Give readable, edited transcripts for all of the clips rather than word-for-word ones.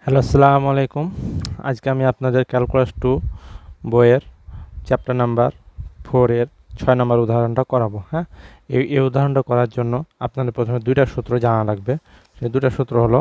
Hello, আসসালামু আলাইকুম। আজকে আমি আপনাদের ক্যালকুলাস 2 বইয়ের চ্যাপ্টার নাম্বার 4 এর 6 নম্বর উদাহরণটা করাবো। হ্যাঁ, এই উদাহরণটা করার জন্য আপনাদের প্রথমে দুইটা সূত্র জানা লাগবে। সেই দুটা সূত্র হলো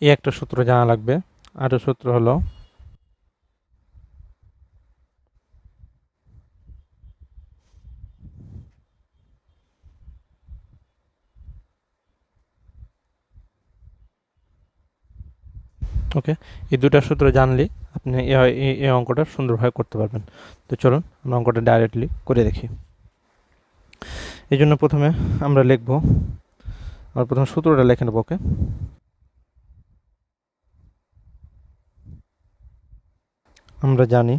এই একটা সূত্র জানা লাগবে। আরেকটা সূত্র হলো ওকে, এই দুটা সূত্র জানলে আপনি এই অঙ্কটা সুন্দরভাবে করতে পারবেন। তো চলুন আমরা অঙ্কটা ডাইরেক্টলি করে দেখি। এই জন্য প্রথমে আমরা লিখবো, আমরা প্রথমে সূত্রটা লিখে নেব। ওকে, আমরা জানি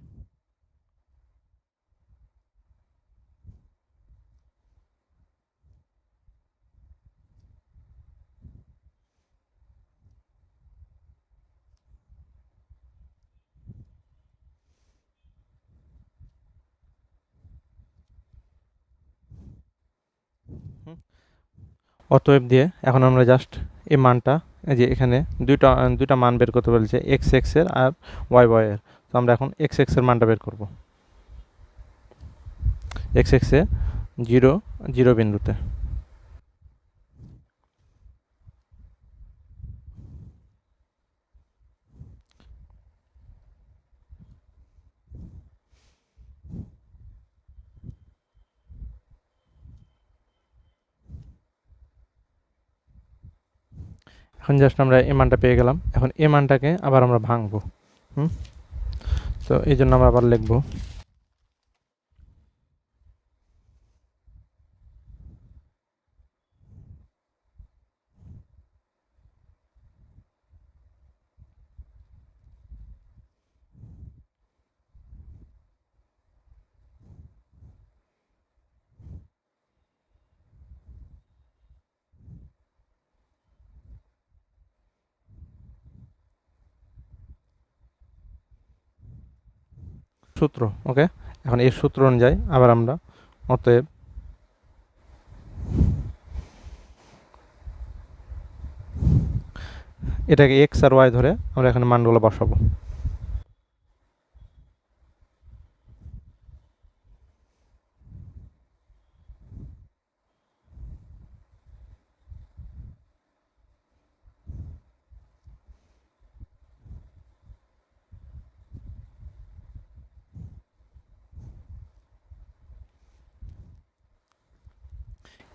অতএব দিয়ে এখন আমরা জাস্ট এই মানটা, এই যে এখানে দুইটা মান বের করতে বলছে, এক্স এর আর ওয়াই এর। তো আমরা এখন এক্স এর মানটা বের করব। এক্স এ 0 বিন্দুতে। এখন জাস্ট আমরা এই মানটা পেয়ে গেলাম। এখন এই মানটাকে আবার আমরা ভাঙবো। হুম, তো এই জন্য আমরা আবার লিখবো সূত্র। ওকে, এখন এই সূত্র অনুযায়ী আবার আমরা অতএব এটাকে এক্স আর ওয়াই ধরে আমরা এখানে মানগুলো বসাবো।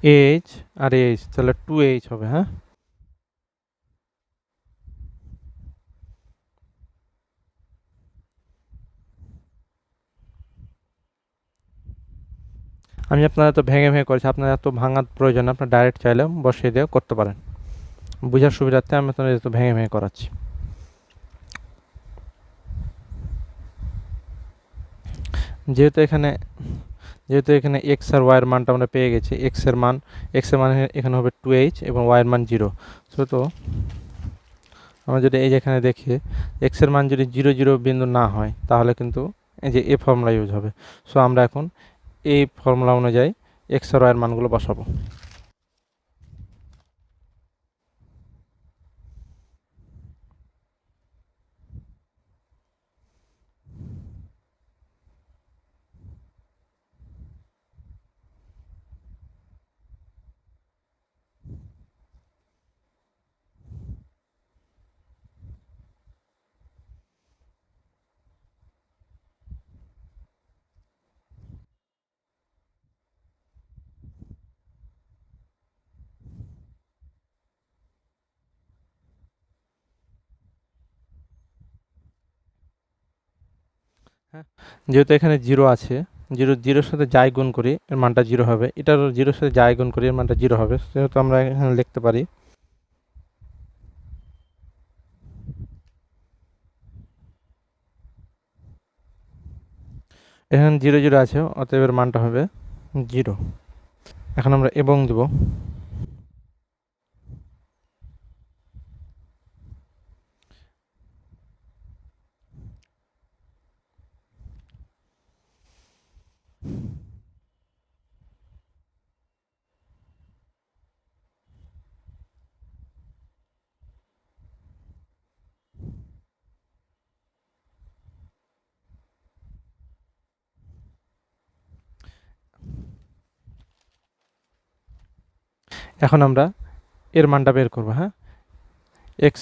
এইচ আর এইচ, তাহলে 2h হবে। হ্যাঁ, আমি আপনারা তো ভেঙে ভেঙে করেছি, আপনার এত ভাঙার প্রয়োজন, আপনার ডাইরেক্ট চাইলে বসিয়ে দিয়ে করতে পারেন। বোঝার সুবিধার্থে আমি আপনাদের এত ভেঙে ভেঙে করাচ্ছি। যেহেতু এখানে এক্স আর ওয়াইয়ের মানটা আমরা পেয়ে গেছি, এক্স এর মান এখানে হবে 2h এবং ওয়াইয়ের মান 0। তো আমরা যদি এই যেখানে দেখি এক্স এর মান যদি 0 বিন্দু না হয় তাহলে কিন্তু এই যে এ ফর্মুলা ইউজ হবে। সো আমরা এখন এই ফর্মুলা অনুযায়ী এক্স আর ওয়াইয়ের মানগুলো বসাবো। হ্যাঁ, যেহেতু এখানে 0 আছে, জিরোর সাথে যাই গুণ করি এর মানটা 0 হবে, এটারও 0-এর সাথে যাই গুণ করি এর মানটা 0 হবে। সেহেতু আমরা এখানে লিখতে পারি এখানে 0 আছে, অতএব এর মানটা হবে 0। এখন আমরা এবং দেব। এখন আমরা এর মানটা বের করব। হ্যাঁ, এক্স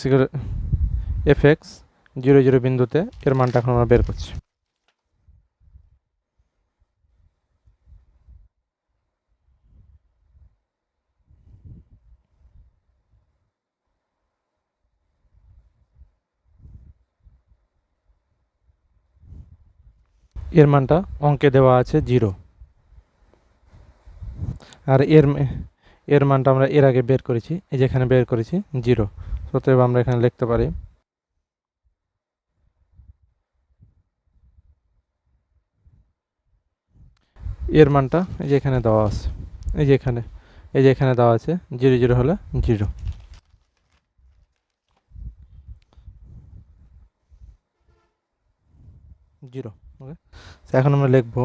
এফ এক্স 0 0 বিন্দুতে এর মানটা এখন আমরা বের করছি। এর মানটা অঙ্কে দেওয়া আছে 0, আর এর মানটা আমরা এর আগে বের করেছি, এই যেখানে বের করেছি 0। অতএব আমরা এখানে লিখতে পারি এর মানটা এই যে এখানে দেওয়া আছে, এই যে এখানে দেওয়া আছে 0 0 হলে 0 0। ওকে, এখন আমরা লিখবো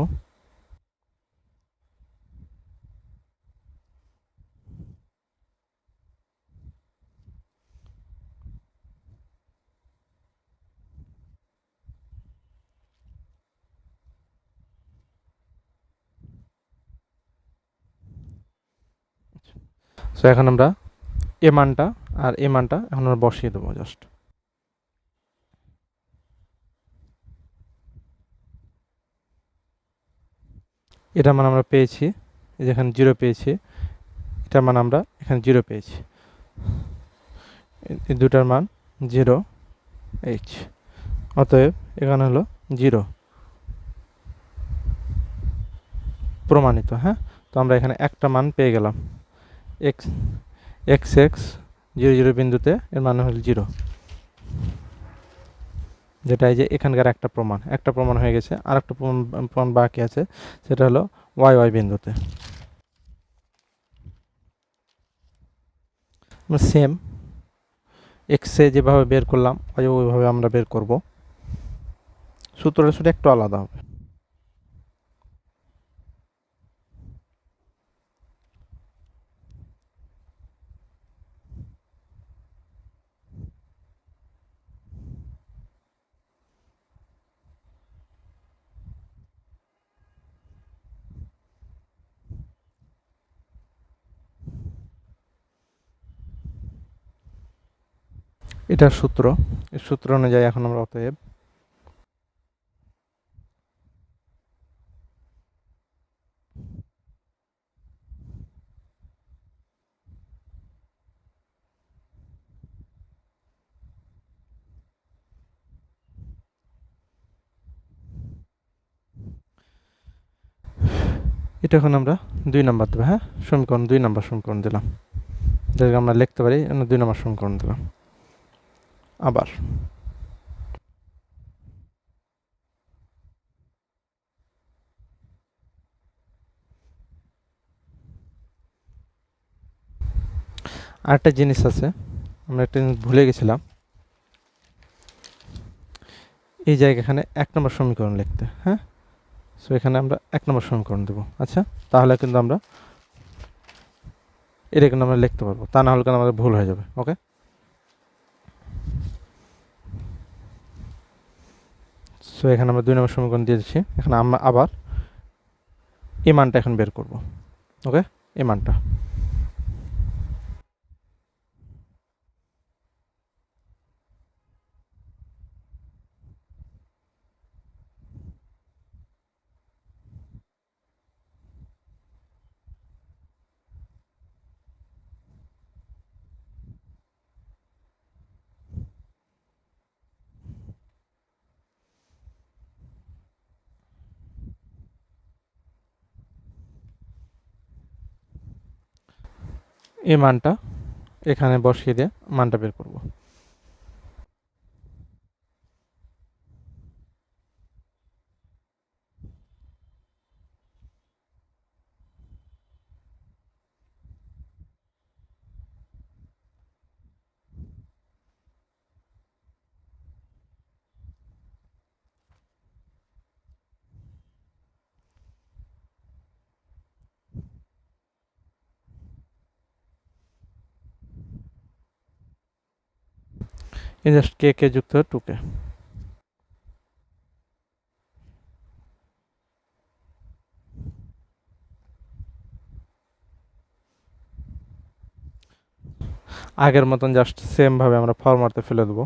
সো এখন আমরা এ মানটা আর এ মানটা এখন আমরা বসিয়ে দেবো জাস্ট। এটা মান আমরা পেয়েছি, যেখানে 0 পেয়েছি, এটা মান আমরা এখানে 0 পেয়েছি, এই দুটার মান 0 h। অতএব এখানে হলো 0 প্রমাণিত। হ্যাঁ, তো আমরা এখানে একটা মান পেয়ে গেলাম, এক্স এক্স এক্স 0 0 বিন্দুতে এর মান হলো 0, যেটা এই যে এখানকার একটা প্রমাণ হয়ে গেছে। আর একটা প্রমাণ বাকি আছে, সেটা হলো ওয়াই ওয়াই বিন্দুতে। সেম এক্সে যেভাবে বের করলাম ওয়াই ওইভাবে আমরা বের করব, সূত্রটা শুধু একটু আলাদা হবে। এটার সূত্র, এই সূত্র অনুযায়ী এখন আমরা অতএব এটা এখন আমরা 2 নাম্বার দেবো। হ্যাঁ, সমীকরণ 2 নাম্বার সমীকরণ দিলাম, যেটাকে আমরা লিখতে পারি 2 নাম্বার সমীকরণ দিলাম। আবার আরেকটা জিনিস আছে, আমরা একটা জিনিস ভুলে গেছিলাম, এই জায়গাখানে 1 নম্বর সমীকরণ লিখতে। হ্যাঁ, সো এখানে আমরা 1 নম্বর সমীকরণ দেবো। আচ্ছা, তাহলে কিন্তু আমরা এটা কিন্তু আমরা লিখতে পারবো, তা না হলে কিন্তু আমাদের ভুল হয়ে যাবে। ওকে, সো এখানে আমরা 2 নম্বর সমীকরণ দিয়ে দিচ্ছি। এখন আমরা আবার এই মানটা এখন বের করব। ওকে, এই মানটা এই মানটা এখানে বসিয়ে দিয়ে মানটা বের করব। এই জাস্ট কে কে যুক্ত 2 কে। আগের মতন জাস্ট সেমভাবে আমরা ফরম্যাটে ফেলে দেবো।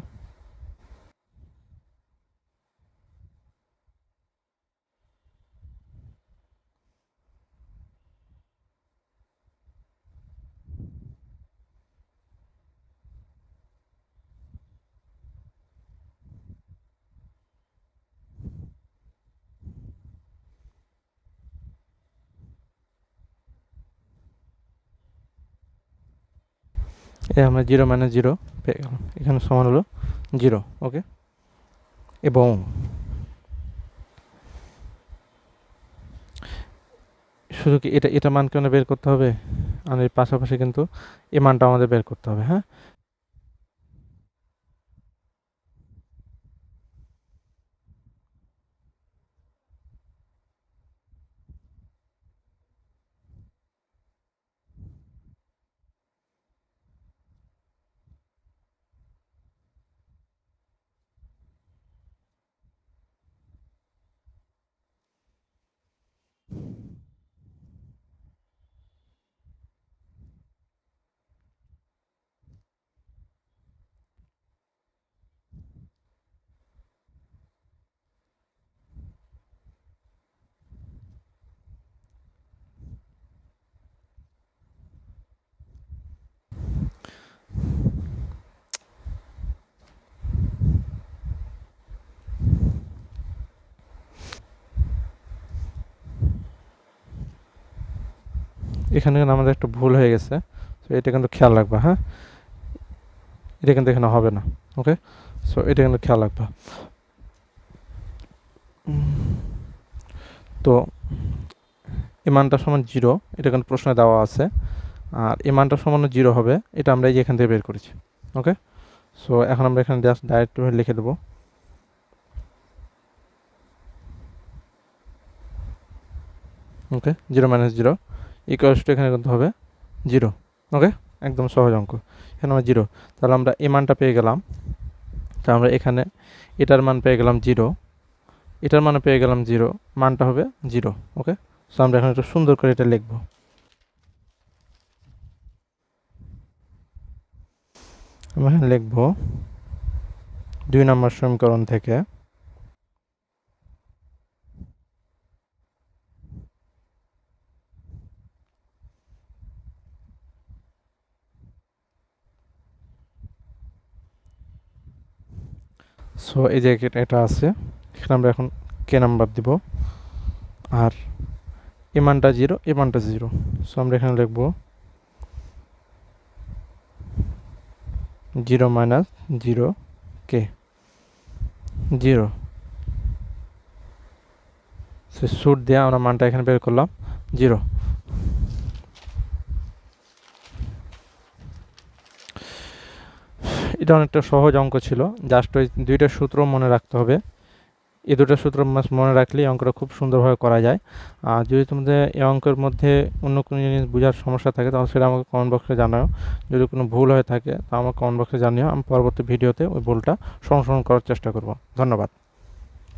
আমরা 0 - 0 পেয়ে গেলাম, এখানে সমান হলো 0। ওকে, এবং শুধু কি এটা মান কেন বের করতে হবে, আর এর পাশাপাশি কিন্তু এই মানটা আমাদের বের করতে হবে। হ্যাঁ, এখানে কিন্তু আমাদের একটা ভুল হয়ে গেছে, তো এটা কিন্তু খেয়াল রাখবা। হ্যাঁ, এটা কিন্তু এখানে হবে না। ওকে, সো এটা কিন্তু খেয়াল রাখবা। তো এই মানটা সমান 0, এটা কিন্তু প্রশ্নে দেওয়া আছে, আর এই মানটা সমান 0 হবে, এটা আমরা এই যে এখান থেকে বের করেছি। ওকে, সো এখন আমরা এখানে জাস্ট ডাইরেক্ট লিখে দেবো। ওকে, 0 - 0 ইকুয়ালস টু এখানে কিন্তু হবে 0। ওকে, একদম সহজ অঙ্ক। এখানে আমরা 0, তাহলে আমরা এই মানটা পেয়ে গেলাম। তা আমরা এখানে এটার মান পেয়ে গেলাম 0, এটার মানে পেয়ে গেলাম 0, মানটা হবে 0। ওকে, সো আমরা এখন একটু সুন্দর করে এটা লিখব। আমরা এখানে লিখব 2 নম্বর সমীকরণ থেকে সো এই যে এটা আছে, এখানে আমরা এখন কে নাম্বার দিব, আর এই মানটা 0, এই মানটা 0। সো আমরা এখানে লিখব 0 - 0 কে 0। সো সুট দিয়ে আমরা মানটা এখানে বের করলাম 0। এটা অনেকটা সহজ অঙ্ক ছিল, জাস্ট ওই দুইটা সূত্র মনে রাখতে হবে। এই দুটো সূত্র মনে রাখলে এই অঙ্কটা খুব সুন্দরভাবে করা যায়। আর যদি তোমাদের এই অঙ্কের মধ্যে অন্য কোনো জিনিস বোঝার সমস্যা থাকে তাহলে সেটা আমাকে কমেন্ট বক্সে জানাও। যদি কোনো ভুল হয়ে থাকে তা আমাকে কমেন্ট বক্সে জানিও, আমি পরবর্তী ভিডিওতে ওই ভুলটা সংশোধন করার চেষ্টা করব। ধন্যবাদ।